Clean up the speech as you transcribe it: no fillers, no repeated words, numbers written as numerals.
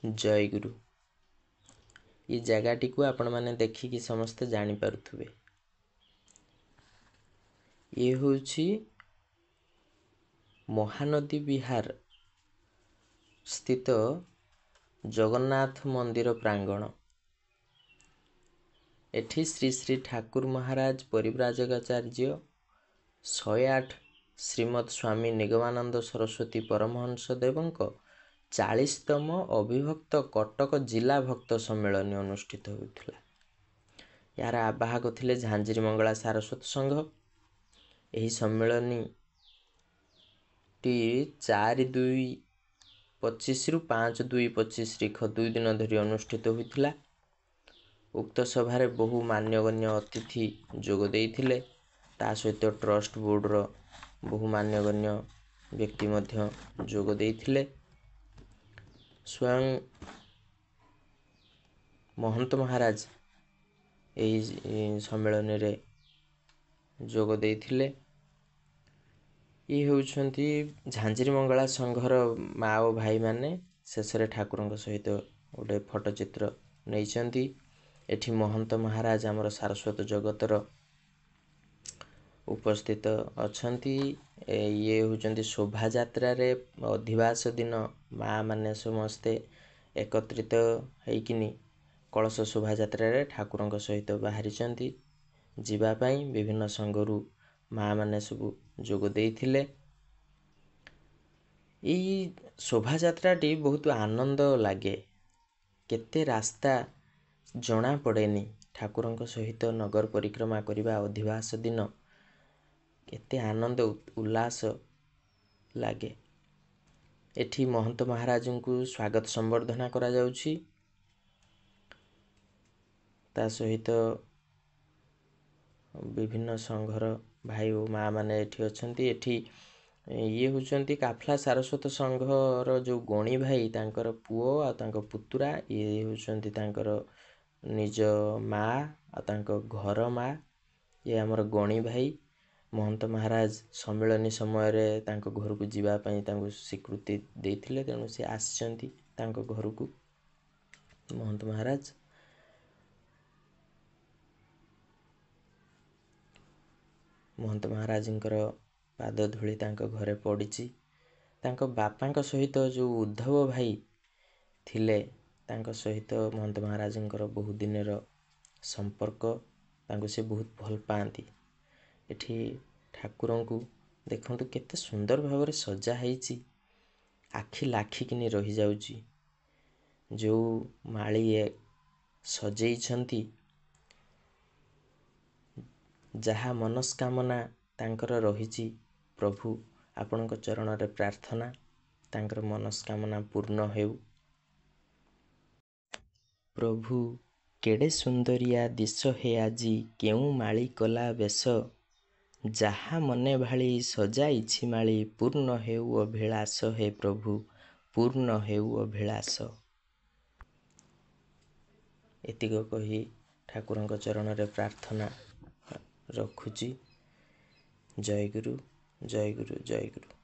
ଜୟଗୁରୁ। ये जगहटी को आपण मैंने देखिकी समस्ते जानीपे। ये हूँ महानदी विहार स्थित जगन्नाथ मंदिर प्रांगण। एठी श्री श्री ठाकुर महाराज परिव्राजकाचार्य 108 श्रीमद स्वामी निगमानंद सरस्वती परमहंस देवंक 40तम अभिभक्त कटक जिला भक्त सम्मेलन अनुष्ठित होता। यार आवाहक थिले झांझरी मंगला सारस्वत संघ। यही सम्मेलनी टी 4/2/25 रु 5/2/25 तारीख 2 दिन धरी अनुष्ठित होता। उक्त सभारे बहु मान्यगण्य अतिथि जोग देइथिले। ता सहित ट्रस्ट बोर्डर बहु मान्यगण्य व्यक्ति मध्य जोग देइथिले। स्वयं महंत महाराज यही सम्मेलन रे जोग देइथिले। ये होउछंती झांझरी मंगला संघर माँ और भाई माने शेषरे ठाकुरंक सहित गोटे फोटोचित्र नैचंती। एठी महंत महाराज आमर सारस्वत जगतर उपस्थित अछंती। ये होउछंती शोभा यात्रा रे अधिवास दिन माँ माने समस्ते एकत्रित हेकिनी कलश शोभा यात्रा रे ठाकुरंक सहित बाहरिचंती जीवा पई। विभिन्न संघरु माँ माने सब जोग देइथिले। ई शोभा यात्राटी बहुत आनंद लागे। केते रास्ता जना पड़ेनी ठाकुरंक सहित नगर परिक्रमा करिबा अधिवास दिन केते आनंद उल्लास लागे। एठी महंत महाराज को स्वागत संबर्धना करा जाउछि। ता सहित विभिन्न संघर भाई और माँ माने एठी अछंती। एठी ये होचंती काफला सारस्वत संघर जो गणी भाई तांकर पुओ आ तांकर पुतुरा ये होचंती तांकर निज माँ आ तांकर घर माँ। ये हमर गणी भाई महंत महाराज सम्मेलनी समय रे तांकर घर को जीवा पई तांको स्वीकृति देइथिले। तेणु से आछंती तांकर घर को महंत महाराज। महंत महाराजंकर पाद धूली तांको घरे पड़िछि। तांको बापांक सहित जो उद्धव भाई थिले तांको सहित महंत महाराजंकर बहुत दिनर संपर्क। तांको से बहुत भल पाती। एठी ठाकुरों को देखंतु केते सुंदर भाव सजा हैछि। आखि लाखिकिनी रही जाउछि। जो माली सजेइछंती जहा मनस्कामना तांकर रहिछि प्रभु आपणक चरण रे प्रार्थना तांकर मनस्कामना पूर्ण हेउ। प्रभु केड़े सुंदरिया दिश हे आजी केउ माली कला बेश जहा मने भाली सजाइछि माली पूर्ण हेउ अभिलाष हे प्रभु पूर्ण हेउ अभिलाष। एतिक कही ठाकुरंक चरण रे प्रार्थना रखुची। जय गुरु जय गुरु जय गुरु।